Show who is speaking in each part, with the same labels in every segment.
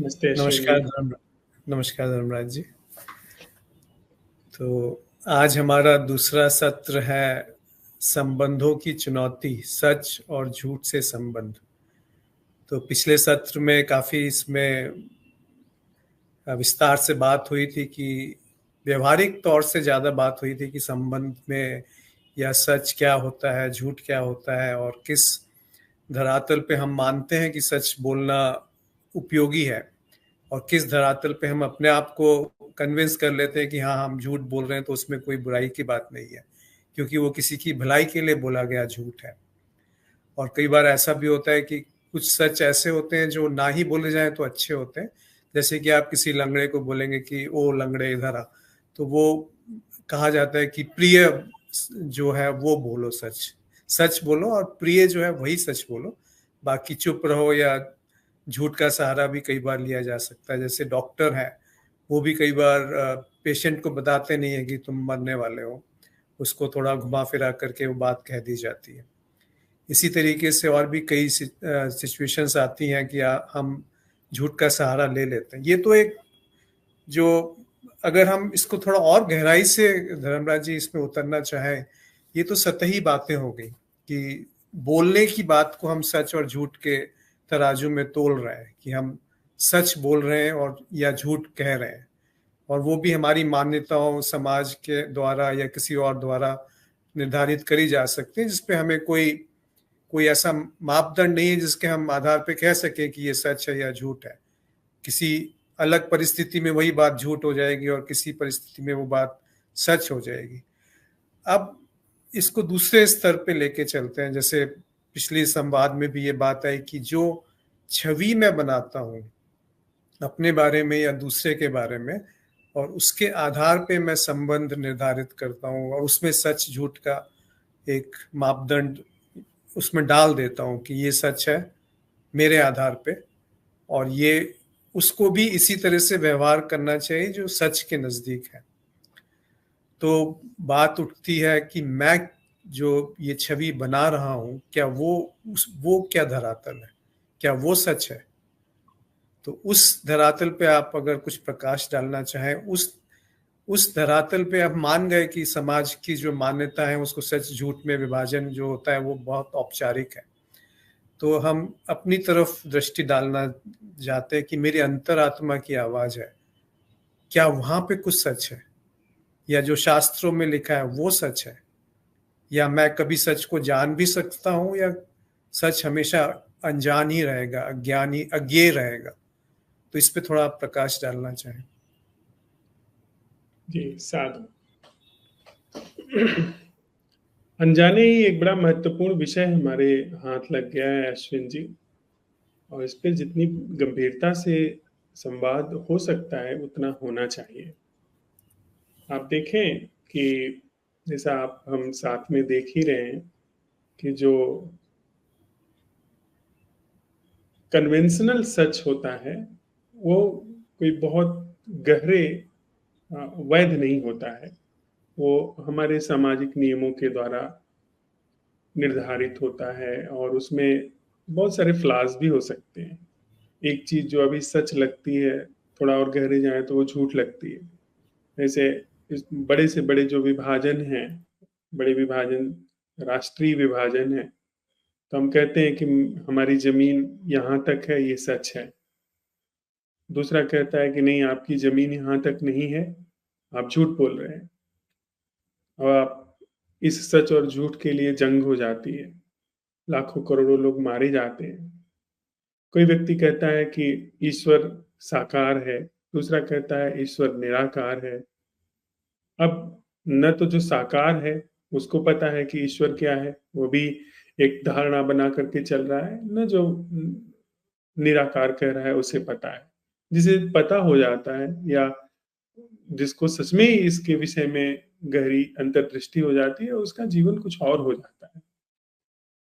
Speaker 1: नमस्ते अश्विन जी।
Speaker 2: नमस्कार नमस्कार धर्मराज जी। तो आज हमारा दूसरा सत्र है संबंधों की चुनौती, सच और झूठ से संबंध। तो पिछले सत्र में काफ़ी इसमें विस्तार से बात हुई थी कि व्यवहारिक तौर से ज़्यादा बात हुई थी कि संबंध में या सच क्या होता है, झूठ क्या होता है, और किस धरातल पे हम मानते हैं कि सच बोलना उपयोगी है और किस धरातल पे हम अपने आप को कन्विंस कर लेते हैं कि हाँ, हम झूठ बोल रहे हैं तो उसमें कोई बुराई की बात नहीं है, क्योंकि वो किसी की भलाई के लिए बोला गया झूठ है। और कई बार ऐसा भी होता है कि कुछ सच ऐसे होते हैं जो ना ही बोले जाएं तो अच्छे होते हैं। जैसे कि आप किसी लंगड़े को बोलेंगे कि ओ लंगड़े इधर आ, तो वो कहा जाता है कि प्रिय जो है वो बोलो, सच सच बोलो, और प्रिय जो है वही सच बोलो, बाकी चुप रहो। या झूठ का सहारा भी कई बार लिया जा सकता है। जैसे डॉक्टर है, वो भी कई बार पेशेंट को बताते नहीं है कि तुम मरने वाले हो, उसको थोड़ा घुमा फिरा करके वो बात कह दी जाती है। इसी तरीके से और भी कई सिचुएशंस आती हैं कि हम झूठ का सहारा ले लेते हैं। ये तो एक जो, अगर हम इसको थोड़ा और गहराई से धर्मराज जी इसमें उतरना चाहें, ये तो सतही बातें हो गई कि बोलने की बात को हम सच और झूठ के तराजू में तोल रहे हैं कि हम सच बोल रहे हैं और या झूठ कह रहे हैं, और वो भी हमारी मान्यताओं, समाज के द्वारा या किसी और द्वारा निर्धारित करी जा सकती है, जिसपे हमें कोई कोई ऐसा मापदंड नहीं है जिसके हम आधार पे कह सकें कि ये सच है या झूठ है। किसी अलग परिस्थिति में वही बात झूठ हो जाएगी और किसी परिस्थिति में वो बात सच हो जाएगी। अब इसको दूसरे स्तर पे लेके चलते हैं। जैसे पिछले संवाद में भी ये बात आई कि जो छवि मैं बनाता हूँ अपने बारे में या दूसरे के बारे में, और उसके आधार पे मैं संबंध निर्धारित करता हूँ और उसमें सच झूठ का एक मापदंड उसमें डाल देता हूँ कि ये सच है मेरे आधार पे, और ये उसको भी इसी तरह से व्यवहार करना चाहिए जो सच के नजदीक है। तो बात उठती है कि मैं जो ये छवि बना रहा हूं, क्या वो क्या धरातल है, क्या वो सच है? तो उस धरातल पे आप अगर कुछ प्रकाश डालना चाहें, उस धरातल पे आप मान गए कि समाज की जो मान्यता है उसको सच झूठ में विभाजन जो होता है वो बहुत औपचारिक है, तो हम अपनी तरफ दृष्टि डालना चाहते हैं कि मेरी अंतरात्मा की आवाज है, क्या वहां पे कुछ सच है, या जो शास्त्रों में लिखा है वो सच है, या मैं कभी सच को जान भी सकता हूं, या सच हमेशा अनजान ही रहेगा, अज्ञानी अज्ञेय रहेगा? तो इस पे थोड़ा प्रकाश डालना चाहें।
Speaker 1: जी साधु। अनजाने ही एक बड़ा महत्वपूर्ण विषय हमारे हाथ लग गया है अश्विन जी, और इस पे जितनी गंभीरता से संवाद हो सकता है उतना होना चाहिए। आप देखें कि जैसा आप हम साथ में देख ही रहे हैं कि जो कन्वेंशनल सच होता है वो कोई बहुत गहरे वैध नहीं होता है। वो हमारे सामाजिक नियमों के द्वारा निर्धारित होता है और उसमें बहुत सारे फ्लॉज भी हो सकते हैं। एक चीज जो अभी सच लगती है, थोड़ा और गहरे जाए तो वो झूठ लगती है। जैसे इस बड़े से बड़े जो विभाजन हैं, बड़े विभाजन, राष्ट्रीय विभाजन है, तो हम कहते हैं कि हमारी जमीन यहाँ तक है, ये सच है। दूसरा कहता है कि नहीं, आपकी जमीन यहाँ तक नहीं है, आप झूठ बोल रहे हैं। और आप इस सच और झूठ के लिए जंग हो जाती है, लाखों करोड़ों लोग मारे जाते हैं। कोई व्यक्ति कहता है कि ईश्वर साकार है, दूसरा कहता है ईश्वर निराकार है। अब न तो जो साकार है उसको पता है कि ईश्वर क्या है, वो भी एक धारणा बना करके चल रहा है, न जो निराकार कह रहा है उसे पता है। जिसे पता हो जाता है या जिसको सच में इसके विषय में गहरी अंतर्दृष्टि हो जाती है, उसका जीवन कुछ और हो जाता है।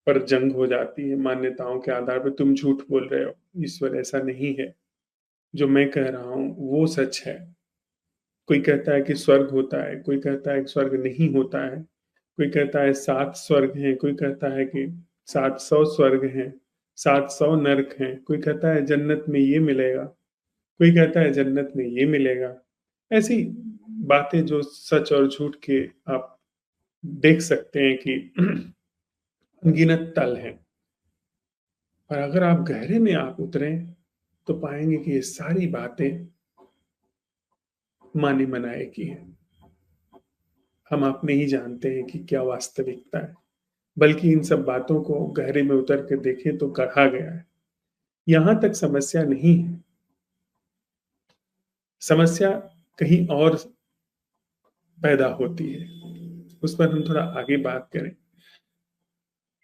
Speaker 1: पर जंग हो जाती है मान्यताओं के आधार पर, तुम झूठ बोल रहे हो, ईश्वर ऐसा नहीं है, जो मैं कह रहा हूं वो सच है। कोई कहता है कि स्वर्ग होता है, कोई कहता है कि स्वर्ग नहीं होता है, कोई कहता है 7 स्वर्ग हैं, कोई कहता है कि 700 स्वर्ग हैं, 700 नरक हैं, कोई कहता है जन्नत में ये मिलेगा। कोई कहता है जन्नत में ये मिलेगा। ऐसी बातें जो सच और झूठ के आप देख सकते हैं कि अनगिनत तल हैं। और अगर आप गहरे में आप उतरें तो पाएंगे कि ये सारी बातें माने मनाए की हैं। हम आप नहीं जानते हैं कि क्या वास्तविकता है, बल्कि इन सब बातों को गहरे में उतर के देखें तो कहा गया है। यहां तक समस्या नहीं है, समस्या कहीं और पैदा होती है। उस पर हम थोड़ा आगे बात करें।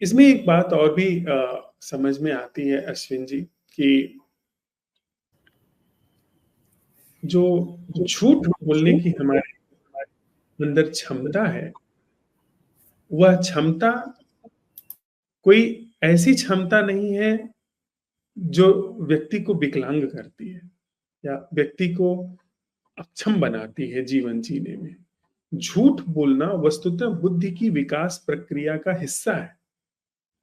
Speaker 1: इसमें एक बात और भी समझ में आती है अश्विन जी, कि जो झूठ बोलने की हमारे अंदर क्षमता है, वह क्षमता कोई ऐसी क्षमता नहीं है जो व्यक्ति को विकलांग करती है या व्यक्ति को अक्षम बनाती है जीवन जीने में। झूठ बोलना वस्तुतः बुद्धि की विकास प्रक्रिया का हिस्सा है।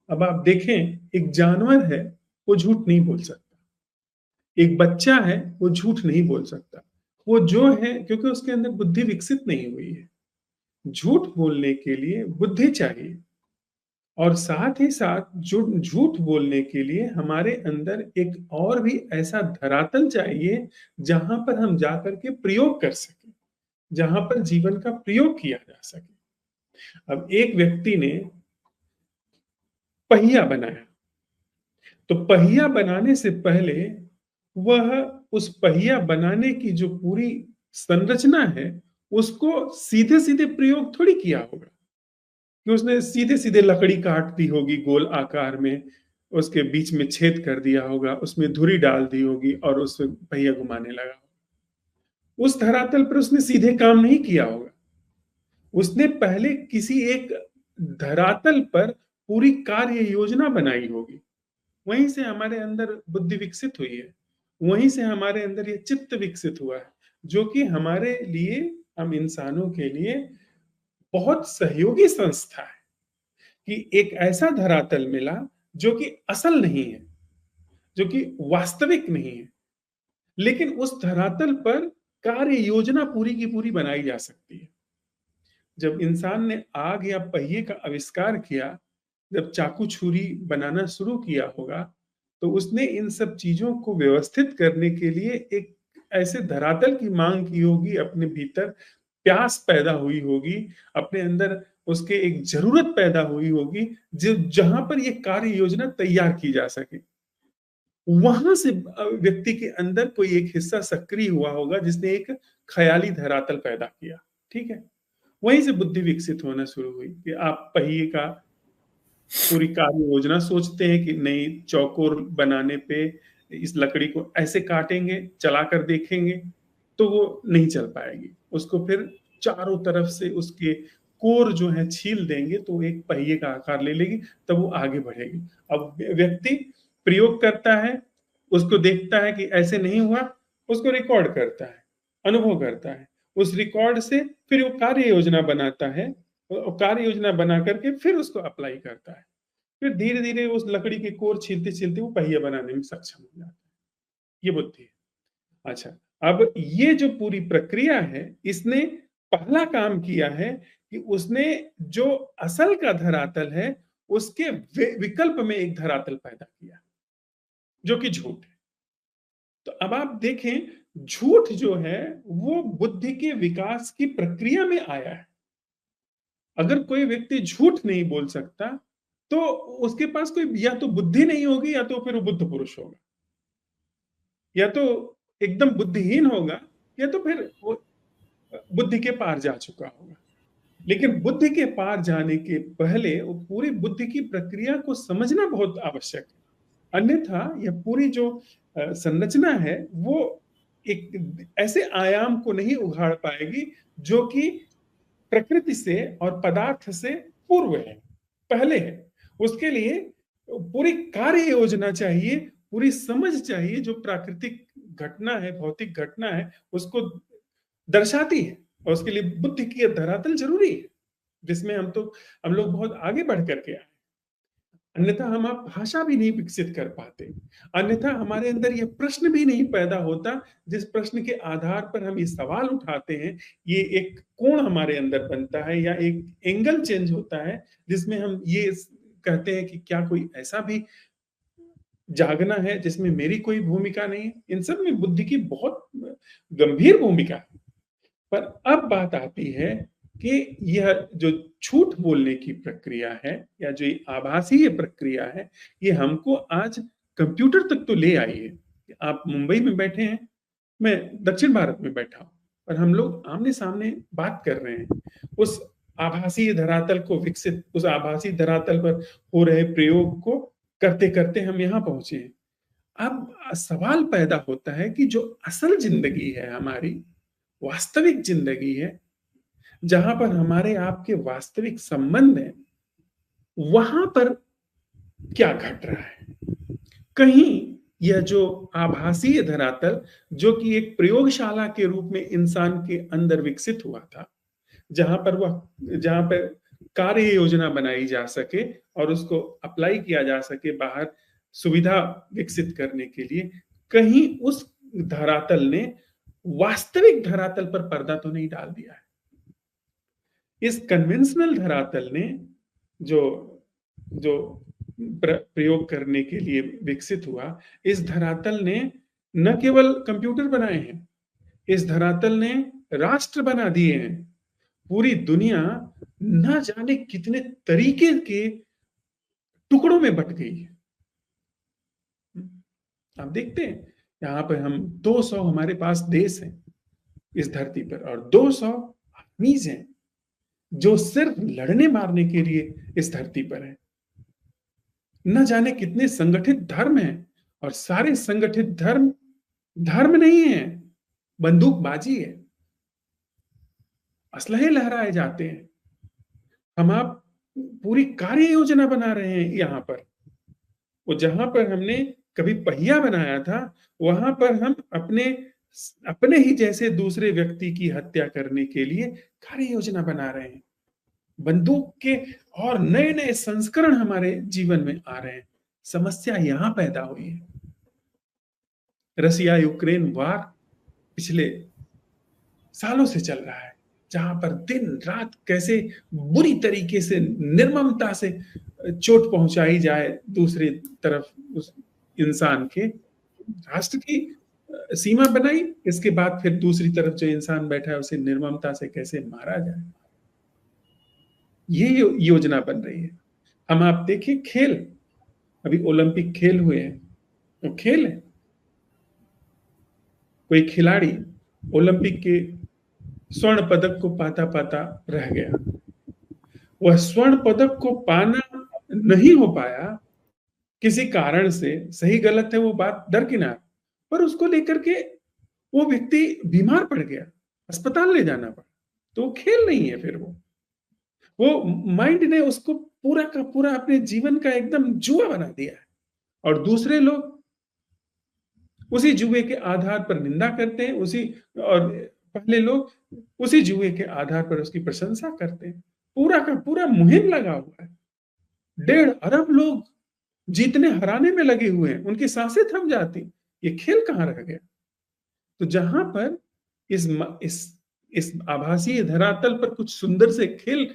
Speaker 1: अब आप देखें, एक जानवर है, वो झूठ नहीं बोल सकता। एक बच्चा है, वो झूठ नहीं बोल सकता। वो जो है, क्योंकि उसके अंदर बुद्धि विकसित नहीं हुई है। झूठ बोलने के लिए बुद्धि चाहिए, और साथ ही साथ झूठ बोलने के लिए हमारे अंदर एक और भी ऐसा धरातल चाहिए जहां पर हम जाकर के प्रयोग कर सकें, जहां पर जीवन का प्रयोग किया जा सके। अब एक व्यक्ति ने पहिया बनाया, तो पहिया बनाने से पहले वह उस पहिया बनाने की जो पूरी संरचना है, उसको सीधे सीधे प्रयोग थोड़ी किया होगा कि उसने सीधे सीधे लकड़ी काट दी होगी गोल आकार में, उसके बीच में छेद कर दिया होगा, उसमें धुरी डाल दी होगी और उससे पहिया घुमाने लगा। उस धरातल पर उसने सीधे काम नहीं किया होगा। उसने पहले किसी एक धरातल पर पूरी कार्य योजना बनाई होगी। वहीं से हमारे अंदर बुद्धि विकसित हुई है, वहीं से हमारे अंदर ये चित्त विकसित हुआ है, जो कि हमारे लिए, हम इंसानों के लिए बहुत सहयोगी संस्था है कि एक ऐसा धरातल मिला जो कि असल नहीं है, जो कि वास्तविक नहीं है, लेकिन उस धरातल पर कार्य योजना पूरी की पूरी बनाई जा सकती है। जब इंसान ने आग या पहिए का आविष्कार किया, जब चाकू छुरी बनाना शुरू किया होगा, तो उसने इन सब चीजों को व्यवस्थित करने के लिए एक ऐसे धरातल की मांग की होगी, अपने भीतर प्यास पैदा हुई होगी, अपने अंदर उसके एक जरूरत पैदा हुई होगी, जो जहां पर ये कार्य योजना तैयार की जा सके। वहां से व्यक्ति के अंदर कोई एक हिस्सा सक्रिय हुआ होगा जिसने एक ख्याली धरातल पैदा किया। ठीक है, वहीं से बुद्धि विकसित होना शुरू हुई कि आप पहिए का पूरी कार्य योजना सोचते हैं कि नहीं, चौकोर बनाने पे इस लकड़ी को ऐसे काटेंगे, चलाकर देखेंगे तो वो नहीं चल पाएगी। उसको फिर चारों तरफ से उसके कोर जो है छील देंगे तो एक पहिए का आकार ले लेगी, तब वो आगे बढ़ेगी। अब व्यक्ति प्रयोग करता है, उसको देखता है कि ऐसे नहीं हुआ, उसको रिकॉर्ड करता है, अनुभव करता है, उस रिकॉर्ड से फिर वो कार्य योजना बनाता है, कार्य योजना बना करके फिर उसको अप्लाई करता है। फिर धीरे धीरे उस लकड़ी के कोर छीलते छीलते वो पहिया बनाने में सक्षम हो जाता है। ये बुद्धि है। अच्छा, अब ये जो पूरी प्रक्रिया है, इसने पहला काम किया है कि उसने जो असल का धरातल है, उसके विकल्प में एक धरातल पैदा किया, जो कि झूठ है। तो अब आप देखें, झूठ जो है वो बुद्धि के विकास की प्रक्रिया में आया है। अगर कोई व्यक्ति झूठ नहीं बोल सकता, तो उसके पास कोई या तो बुद्धि नहीं होगी, या तो फिर वो बुद्ध पुरुष होगा, या तो एकदम बुद्धिहीन होगा, या तो फिर वो बुद्धि के पार जा चुका होगा। लेकिन बुद्धि के पार जाने के पहले वो पूरी बुद्धि की प्रक्रिया को समझना बहुत आवश्यक है। अन्यथा यह पूरी जो संरचना है, वो एक ऐसे आयाम को नहीं उघाड़ पाएगी जो कि प्रकृति से और पदार्थ से पूर्व है, पहले है। उसके लिए पूरी कार्य योजना चाहिए, पूरी समझ चाहिए, जो प्राकृतिक घटना है, भौतिक घटना है, उसको दर्शाती है। और उसके लिए बुद्धि की धरातल जरूरी है, जिसमें हम लोग बहुत आगे बढ़ करके आए। अन्यथा हम आप भाषा भी नहीं विकसित कर पाते, अन्यथा हमारे अंदर यह प्रश्न भी नहीं पैदा होता जिस प्रश्न के आधार पर हम ये सवाल उठाते हैं। ये एक कोण हमारे अंदर बनता है या एक एंगल चेंज होता है जिसमें हम ये कहते हैं कि क्या कोई ऐसा भी जागना है जिसमें मेरी कोई भूमिका नहीं है। इन सब में बुद्धि की बहुत गंभीर भूमिका है। पर अब बात आती है कि यह जो झूठ बोलने की प्रक्रिया है या जो ये आभासीय प्रक्रिया है, ये हमको आज कंप्यूटर तक तो ले आई है। आप मुंबई में बैठे हैं, मैं दक्षिण भारत में बैठा हूँ, और हम लोग आमने-सामने बात कर रहे हैं। उस आभासीय धरातल को विकसित, उस आभासी धरातल पर हो रहे प्रयोग को करते-करते हम यहाँ पहुँचे हैं। अब सवाल पैदा होता है कि जो असल ज़िंदगी है हमारी, वास्तविक ज़िंदगी है, जहाँ पर हमारे आपके वास्तविक संबंध हैं, वहाँ पर क्या घट रहा है? कहीं यह जो आभासीय धरातल, जो कि एक प्रयोगशाला के रूप में इंसान के अंदर विकसित हुआ था, जहाँ पर कार्य योजना बनाई जा सके और उसको अप्लाई किया जा सके बाहर सुविधा विकसित करने के लिए, कहीं उस धरातल ने वास्तविक धरातल पर पर्दा तो नहीं डाल दिया है। इस कन्वेंशनल धरातल ने जो जो प्रयोग करने के लिए विकसित हुआ, इस धरातल ने न केवल कंप्यूटर बनाए हैं, इस धरातल ने राष्ट्र बना दिए हैं। पूरी दुनिया न जाने कितने तरीके के टुकड़ों में बट गई है। आप देखते हैं यहाँ पर हम 200 हमारे पास देश हैं इस धरती पर, और 200 आर्मीज हैं जो सिर्फ लड़ने मारने के लिए इस धरती पर है। न जाने कितने संगठित धर्म हैं, और सारे संगठित धर्म धर्म नहीं है, बंदूकबाजी है, असलहे लहराए जाते हैं। हम आप पूरी कार्य योजना बना रहे हैं यहाँ पर। वो जहां पर हमने कभी पहिया बनाया था, वहां पर हम अपने ही जैसे दूसरे व्यक्ति की हत्या करने के लिए कार्य योजना बना रहे हैं। बंदूक के और नए नए संस्करण हमारे जीवन में आ रहे हैं। समस्या यहां पैदा हुई है। रसिया यूक्रेन वार पिछले सालों से चल रहा है, जहां पर दिन रात कैसे बुरी तरीके से, निर्ममता से चोट पहुंचाई जाए दूसरी तरफ उस इंसान के। राष्ट्र की सीमा बनाई, इसके बाद फिर दूसरी तरफ जो इंसान बैठा है उसे निर्ममता से कैसे मारा जाए, ये योजना बन रही है। हम आप देखिए खेल, अभी ओलंपिक खेल हुए हैं, वो खेल है। कोई खिलाड़ी ओलंपिक के स्वर्ण पदक को पाता पाता रह गया। वह स्वर्ण पदक को पाना नहीं हो पाया किसी कारण से, सही गलत है वो बात दरकिनार, पर उसको लेकर के वो व्यक्ति बीमार पड़ गया, अस्पताल ले जाना पड़ा। तो वो खेल नहीं है, फिर वो माइंड ने उसको पूरा का पूरा अपने जीवन का एकदम जुआ बना दिया है। और दूसरे लोग उसी जुए के आधार पर निंदा करते हैं, और पहले लोग उसी जुए के आधार पर उसकी प्रशंसा करते हैं। पूरा का पूरा मुहिम लगा हुआ है। 1.5 अरब लोग जीतने हराने में लगे हुए हैं, उनकी सांसें थम जाती। ये खेल कहाँ रह गया? तो जहां पर इस आभासीय धरातल पर कुछ सुंदर से खेल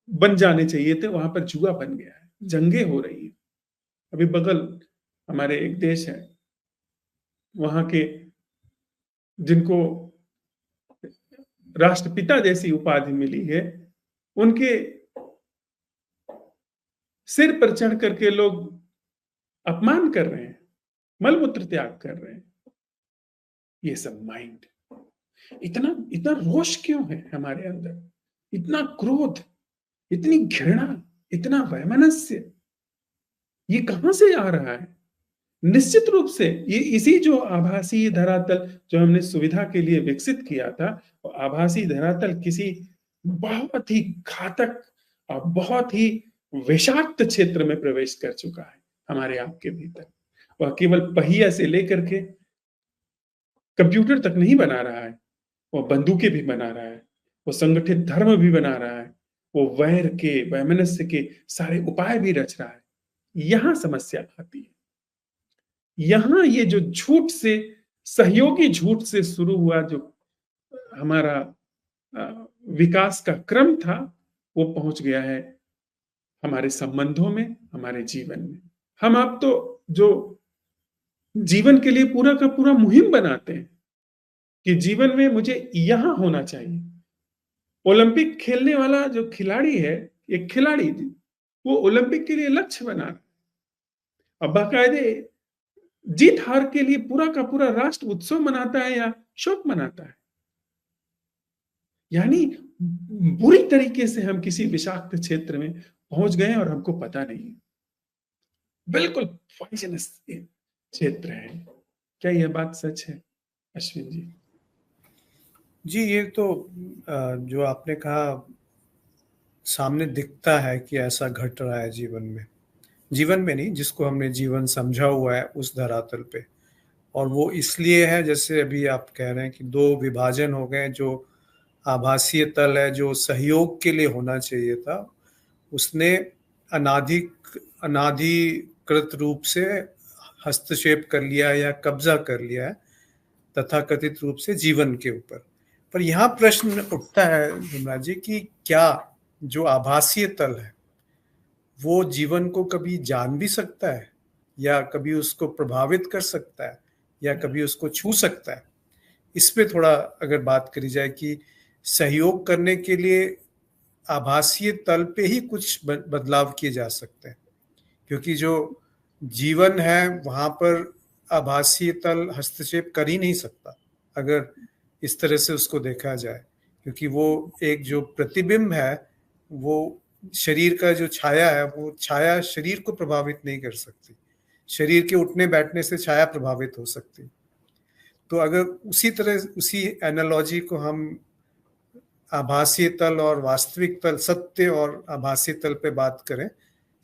Speaker 1: बन जाने चाहिए थे, वहां पर जुआ बन गया है, जंगे हो रही है। अभी बगल हमारे एक देश है, वहां के जिनको राष्ट्रपिता जैसी उपाधि मिली है, उनके सिर पर चढ़ करके लोग अपमान कर रहे हैं, मलमूत्र त्याग कर रहे हैं। ये सब माइंड, इतना इतना रोष क्यों है हमारे अंदर? इतना क्रोध, इतनी घृणा, इतना वैमनस्य, ये कहां से आ रहा है? निश्चित रूप से ये इसी जो आभासी धरातल जो हमने सुविधा के लिए विकसित किया था, वो आभासी धरातल किसी बहुत ही घातक और बहुत ही विषाक्त क्षेत्र में प्रवेश कर चुका है हमारे आपके भीतर। वह केवल पहिया से लेकर के कंप्यूटर तक नहीं बना रहा है, वो बंदूकें भी बना रहा है, वो संगठित धर्म भी बना रहा है, वो वैर के, वैमनस्य के सारे उपाय भी रच रहा है। यहां समस्या आती है। यहां ये जो झूठ से, सहयोगी झूठ से शुरू हुआ जो हमारा विकास का क्रम था, वो पहुंच गया है हमारे संबंधों में, हमारे जीवन में। हम आप तो जो जीवन के लिए पूरा का पूरा मुहिम बनाते हैं कि जीवन में मुझे यहां होना चाहिए। ओलंपिक खेलने वाला जो खिलाड़ी है, एक खिलाड़ी, वो ओलंपिक के लिए लक्ष्य बना रहा है। अब बाकायदे जीत हार के लिए पूरा का पूरा राष्ट्र उत्सव मनाता है या शोक मनाता है। यानी बुरी तरीके से हम किसी विषाक्त क्षेत्र में पहुंच गए और हमको पता नहीं है। बिल्कुल पॉइजनस क्षेत्र है। क्या यह बात सच है अश्विन जी?
Speaker 2: जी, ये तो जो आपने कहा सामने दिखता है कि ऐसा घट रहा है जीवन में नहीं, जिसको हमने जीवन समझा हुआ है उस धरातल पे। और वो इसलिए है, जैसे अभी आप कह रहे हैं कि दो विभाजन हो गए। जो आभासीय तल है, जो सहयोग के लिए होना चाहिए था, उसने अनाधिकृत रूप से हस्तक्षेप कर लिया या कब्जा कर लिया है तथाकथित रूप से जीवन के ऊपर। पर यहाँ प्रश्न उठता है धर्मराज जी कि क्या जो आभासीय तल है वो जीवन को कभी जान भी सकता है, या कभी उसको प्रभावित कर सकता है, या कभी उसको छू सकता है? इस पे थोड़ा अगर बात करी जाए कि सहयोग करने के लिए आभासीय तल पे ही कुछ बदलाव किए जा सकते हैं, क्योंकि जो जीवन है वहां पर आभासीय तल हस्तक्षेप कर ही नहीं सकता अगर इस तरह से उसको देखा जाए, क्योंकि वो एक जो प्रतिबिंब है, वो शरीर का जो छाया है, वो छाया शरीर को प्रभावित नहीं कर सकती। शरीर के उठने बैठने से छाया प्रभावित हो सकती। तो अगर उसी तरह, उसी एनालॉजी को हम आभासीय तल और वास्तविक तल, सत्य और आभासीय तल पे बात करें,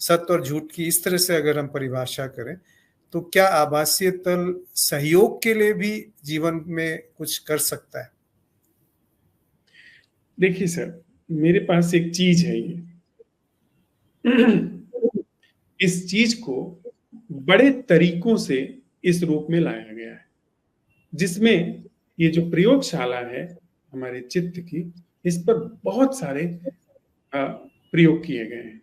Speaker 2: सत्य और झूठ की इस तरह से अगर हम परिभाषा करें, तो क्या आभासीय तल सहयोग के लिए भी जीवन में कुछ कर सकता है?
Speaker 1: देखिए सर, मेरे पास एक चीज है ये इस चीज को बड़े तरीकों से इस रूप में लाया गया है, जिसमें ये जो प्रयोगशाला है हमारे चित्त की, इस पर बहुत सारे प्रयोग किए गए हैं।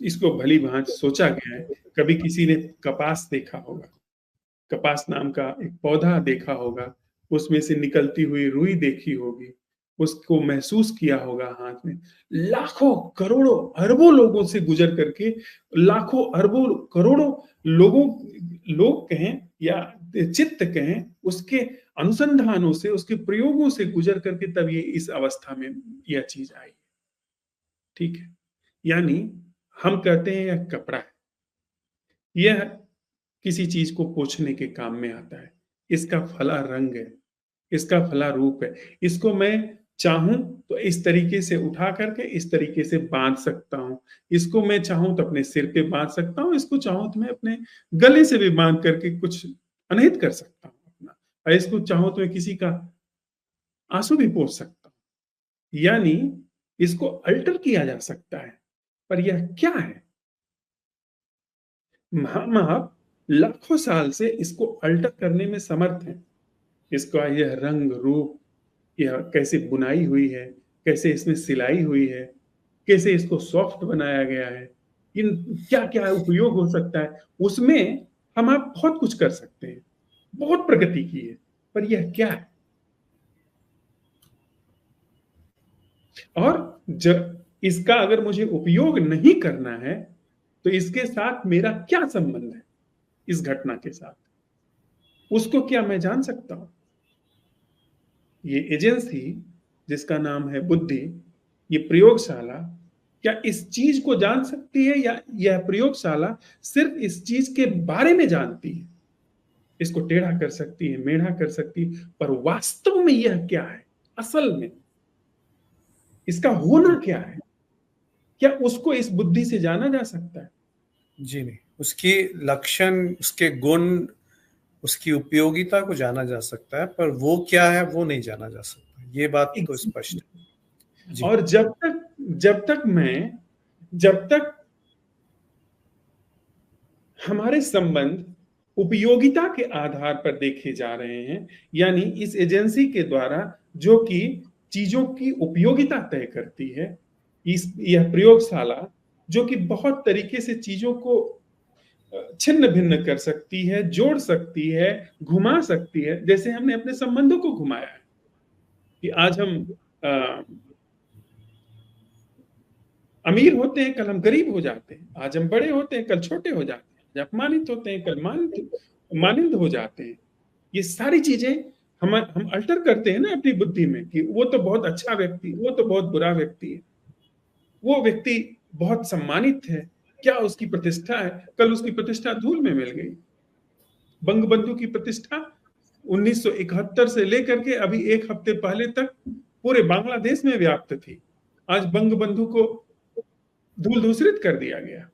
Speaker 1: इसको भली भांति सोचा गया है। कभी किसी ने कपास देखा होगा, कपास नाम का एक पौधा देखा होगा, उसमें से निकलती हुई रुई देखी होगी, उसको महसूस किया होगा हाथ में। लाखों करोड़ों अरबों लोगों से गुजर करके, लाखों अरबों करोड़ों लोग कहें या चित्त कहें, उसके अनुसंधानों से, उसके प्रयोगों से गुजर करके तब ये इस अवस्था में यह चीज आई। ठीक है, यानी हम कहते हैं यह कपड़ा है, यह किसी चीज को पोंछने के काम में आता है। इसका फला रंग है, इसका फला रूप है। इसको मैं चाहूं तो इस तरीके से उठा करके इस तरीके से बांध सकता हूं। इसको मैं चाहूं तो अपने सिर पे बांध सकता हूं, इसको चाहूं तो मैं अपने गले से भी बांध करके कुछ अनहित कर सकता हूं अपना, और इसको चाहूं तो मैं किसी का आंसू भी पोंछ सकता हूं। यानी इसको अल्टर किया जा सकता है। पर यह क्या है? हम लाखों साल से इसको अल्टर करने में समर्थ हैं। इसका यह रंग रूप, यह कैसे बुनाई हुई है, कैसे इसमें सिलाई हुई है, कैसे इसको सॉफ्ट बनाया गया है, इन क्या क्या उपयोग हो सकता है, उसमें हम आप बहुत कुछ कर सकते हैं, बहुत प्रगति की है। पर यह क्या है? और जब इसका अगर मुझे उपयोग नहीं करना है तो इसके साथ मेरा क्या संबंध है, इस घटना के साथ, उसको क्या मैं जान सकता हूं? ये एजेंसी जिसका नाम है बुद्धि, ये प्रयोगशाला, क्या इस चीज को जान सकती है, या यह प्रयोगशाला सिर्फ इस चीज के बारे में जानती है? इसको टेढ़ा कर सकती है, मेढ़ा कर सकती है, पर वास्तव में यह क्या है, असल में इसका होना क्या है, क्या उसको इस बुद्धि से जाना जा सकता है?
Speaker 2: जी नहीं, उसकी लक्षण, उसके गुण, उसकी उपयोगिता को जाना जा सकता है, पर वो क्या है वो नहीं जाना जा सकता। ये बात तो स्पष्ट है।
Speaker 1: और जब तक जब तक हमारे संबंध उपयोगिता के आधार पर देखे जा रहे हैं, यानी इस एजेंसी के द्वारा जो कि चीजों की उपयोगिता तय करती है, यह प्रयोगशाला जो कि बहुत तरीके से चीजों को छिन्न भिन्न कर सकती है, जोड़ सकती है, घुमा सकती है, जैसे हमने अपने संबंधों को घुमाया है कि आज हम अमीर होते हैं, कल हम गरीब हो जाते हैं, आज हम बड़े होते हैं, कल छोटे हो जाते हैं, आज अपमानित होते हैं, कल मानिंद हो जाते हैं। ये सारी चीजें हम अल्टर करते हैं ना अपनी बुद्धि में कि वो तो बहुत अच्छा व्यक्ति, वो तो बहुत बुरा व्यक्ति है, वो व्यक्ति बहुत सम्मानित है, क्या उसकी प्रतिष्ठा है, कल उसकी प्रतिष्ठा धूल में मिल गई। बंगबंधु की प्रतिष्ठा 1971 से लेकर के अभी एक हफ्ते पहले तक पूरे बांग्लादेश में व्याप्त थी। आज बंगबंधु को धूल धूसरित कर दिया गया।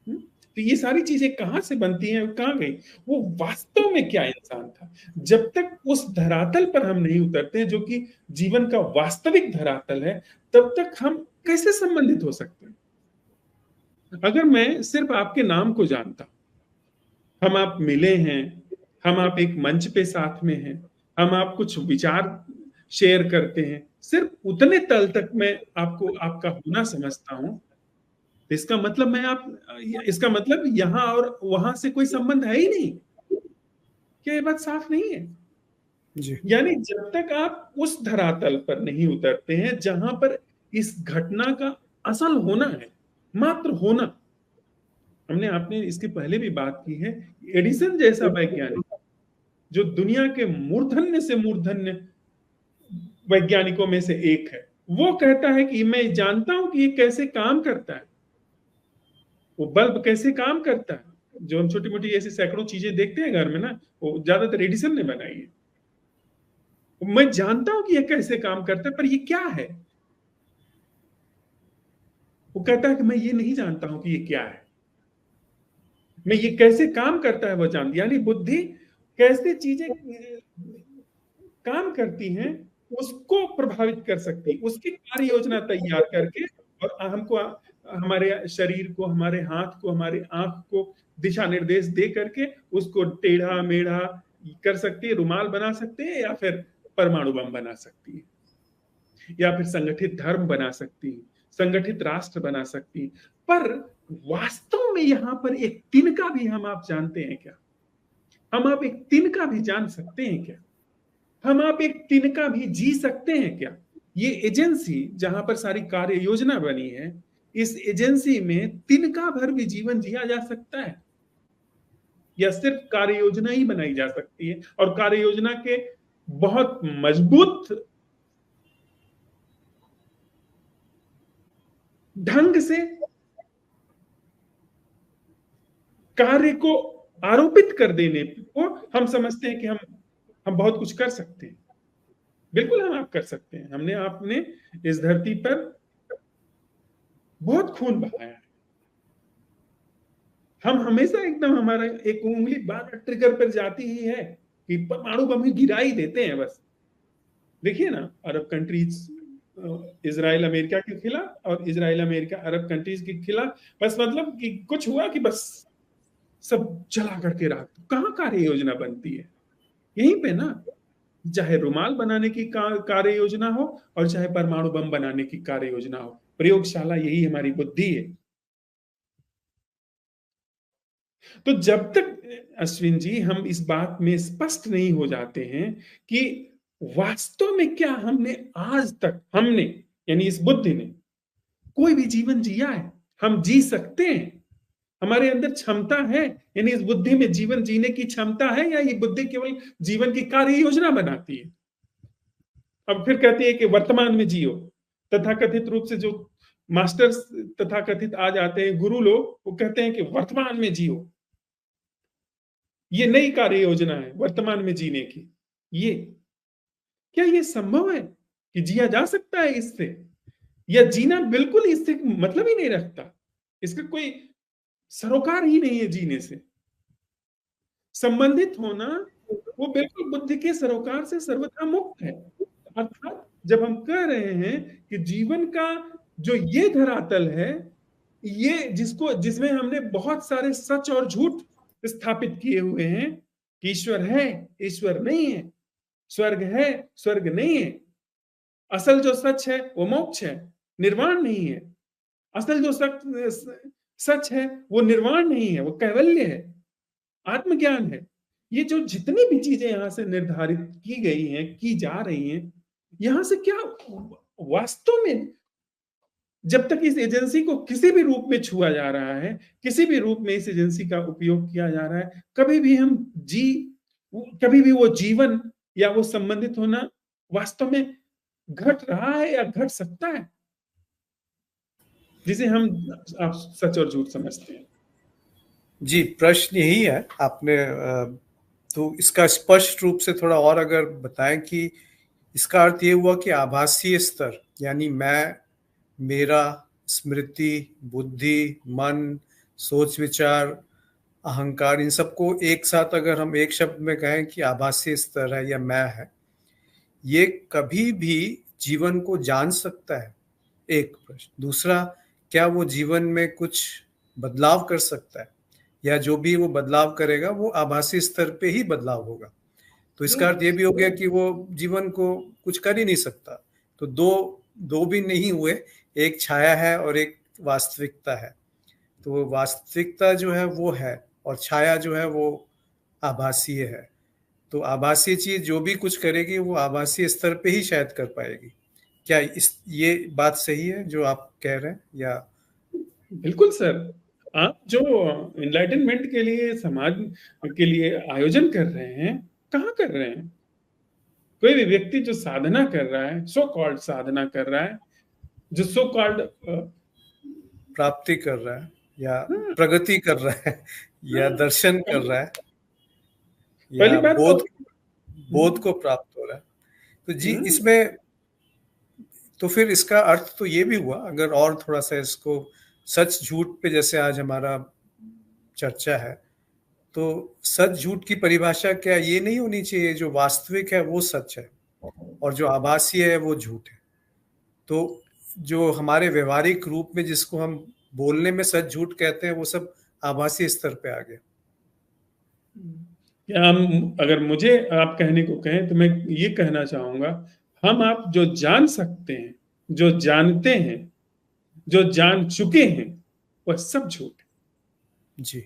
Speaker 1: तो ये सारी चीजें कहां से बनती हैं, कहां गई? वो वास्तव में क्या इंसान था? जब तक उस धरातल पर हम नहीं उतरते जो कि जीवन का वास्तविक धरातल है, तब तक हम कैसे संबंधित हो सकते हैं? अगर मैं सिर्फ आपके नाम को जानता, हम आप मिले हैं, हम आप एक मंच पे साथ में हैं, हम आप कुछ विचार शेयर करते हैं, सिर्फ उतने तल तक मैं आपको आपका होना समझता हूं, इसका मतलब यहां और वहां से कोई संबंध है ही नहीं। क्या ये बात साफ नहीं है?
Speaker 2: जी।
Speaker 1: यानी जब तक आप उस धरातल पर नहीं उतरते हैं जहां पर इस घटना का असल होना है, मात्र होना। आपने इसके पहले भी बात की है, एडिसन जैसा वैज्ञानिक जो दुनिया के मूर्धन्य से मूर्धन्य वैज्ञानिकों में से एक है, वो कहता है कि मैं जानता हूं कि ये कैसे काम करता है, वो बल्ब कैसे काम करता है। जो हम छोटी मोटी ऐसी सैकड़ों चीजें देखते हैं घर में ना, वो ज्यादातर एडिसन ने बनाई है। मैं जानता हूं कि ये कैसे काम करता है, पर ये क्या है? वो कहता है कि मैं ये नहीं जानता हूं कि ये क्या है, मैं ये कैसे काम करता है वो जानता। यानी बुद्धि कैसे चीजें काम करती हैं उसको प्रभावित कर सकती, उसकी कार्य योजना तैयार करके और हमको, हमारे शरीर को, हमारे हाथ को, हमारे आंख को दिशा निर्देश दे करके उसको टेढ़ा मेढ़ा कर सकती है, रुमाल बना सकते हैं, या फिर परमाणु बम बना सकती है, या फिर संगठित धर्म बना सकती है, संगठित राष्ट्र बना सकती है। पर वास्तव में यहां पर एक तिनका भी हम आप जानते हैं क्या? हम आप एक तिनका भी जान सकते हैं क्या? हम आप एक तिनका भी जी सकते हैं क्या? ये एजेंसी जहां पर सारी कार्य योजना बनी है, इस एजेंसी में तिनका भर भी जीवन जिया जा सकता है, या सिर्फ कार्य योजना ही बनाई जा सकती है? और कार्य योजना के बहुत मजबूत ढंग से कार्य को आरोपित कर देने को हम समझते हैं कि हम बहुत कुछ कर सकते हैं। बिल्कुल हम आप कर सकते हैं। आपने इस धरती पर बहुत खून बहाया है। हम हमेशा एकदम, हमारा एक उंगली बार ट्रिगर पर जाती ही है कि परमाणु बम ही गिरा ही देते हैं बस। देखिए ना, अरब कंट्रीज इजराइल अमेरिका के खिलाफ और इजराइल अमेरिका अरब कंट्रीज के खिलाफ, बस मतलब कि कुछ हुआ कि बस सब जला करके रख। कहां कार्य योजना बनती है? यहीं पे ना। चाहे रुमाल बनाने की कार्य योजना हो और चाहे परमाणु बम बनाने की कार्य योजना हो, प्रयोगशाला यही हमारी बुद्धि है। तो जब तक अश्विन जी हम इस बात में स्पष्ट नहीं हो जाते हैं कि वास्तव में क्या हमने यानी इस बुद्धि ने कोई भी जीवन जिया है, हम जी सकते हैं, हमारे अंदर क्षमता है, यानी इस बुद्धि में जीवन जीने की क्षमता है, या ये बुद्धि केवल जीवन की कार्य योजना बनाती है? अब फिर कहती है कि वर्तमान में जियो। तथाकथित रूप से जो मास्टर्स तथाकथित आ जाते हैं, गुरु लोग, वो कहते हैं कि वर्तमान में जियो, ये नई कार्य योजना है वर्तमान में जीने की। ये क्या ये संभव है कि जिया जा सकता है इससे? या जीना बिल्कुल इससे मतलब ही नहीं रखता, इसका कोई सरोकार ही नहीं है जीने से। संबंधित होना वो बिल्कुल बुद्धि के सरोकार से सर्वथा मुक्त है। अर्थात जब हम कह रहे हैं कि जीवन का जो ये धरातल है, ये जिसमें हमने बहुत सारे सच और झूठ स्थापित किए हुए हैं कि ईश्वर है, ईश्वर नहीं है, स्वर्ग है, स्वर्ग नहीं है, असल जो सच है वो मोक्ष है, निर्वाण नहीं है, असल जो सच है वो निर्वाण नहीं है, वो कैवल्य है, आत्मज्ञान है। ये जो जितनी भी चीजें यहां से निर्धारित की गई हैं, की जा रही हैं, यहां से क्या वास्तव में जब तक इस एजेंसी को किसी भी रूप में छुआ जा रहा है, किसी भी रूप में इस एजेंसी का उपयोग किया जा रहा है, कभी भी वो जीवन या वो संबंधित होना वास्तव में घट रहा है या घट सकता है, जिसे हम आप सच और झूठ समझते हैं।
Speaker 2: जी, प्रश्न यही है। आपने तो इसका स्पष्ट रूप से थोड़ा और अगर बताएं कि इसका अर्थ ये हुआ कि आभासीय स्तर, यानी मैं, मेरा, स्मृति, बुद्धि, मन, सोच विचार, अहंकार, इन सबको एक साथ अगर हम एक शब्द में कहें कि आभासीय स्तर है या मैं है, ये कभी भी जीवन को जान सकता है, एक प्रश्न। दूसरा, क्या वो जीवन में कुछ बदलाव कर सकता है, या जो भी वो बदलाव करेगा वो आभासी स्तर पे ही बदलाव होगा। तो इसका अर्थ ये भी हो गया कि वो जीवन को कुछ कर ही नहीं सकता। तो दो भी नहीं हुए, एक छाया है और एक वास्तविकता है। तो वास्तविकता जो है वो है और छाया जो है वो आभासीय है। तो आभासी चीज जो भी कुछ करेगी वो आभासी स्तर पे ही शायद कर पाएगी। क्या ये बात सही है जो आप कह रहे हैं? या
Speaker 1: बिल्कुल सर, आप जो एनलाइटनमेंट के लिए समाज के लिए आयोजन कर रहे हैं, कहाँ कर रहे हैं? कोई भी व्यक्ति जो साधना कर रहा है, सो कॉल्ड साधना कर रहा है, जो सो कॉल्ड
Speaker 2: प्राप्ति कर रहा है या प्रगति कर रहा है या दर्शन कर रहा है
Speaker 1: पहली
Speaker 2: या
Speaker 1: बात
Speaker 2: बोध को प्राप्त हो रहा है, तो जी इसमें तो फिर इसका अर्थ तो ये भी हुआ, अगर और थोड़ा सा इसको सच झूठ पे जैसे आज हमारा चर्चा है, तो सच झूठ की परिभाषा क्या ये नहीं होनी चाहिए जो वास्तविक है वो सच है और जो आभासी है वो झूठ है? तो जो हमारे व्यवहारिक रूप में जिसको हम बोलने में सच झूठ कहते हैं वो सब आभासी स्तर पे आ गया।
Speaker 1: हम अगर मुझे आप कहने को कहें तो मैं ये कहना चाहूंगा, हम आप जो जान सकते हैं, जो जानते हैं, जो जान चुके हैं, वह सब झूठ है।
Speaker 2: जी।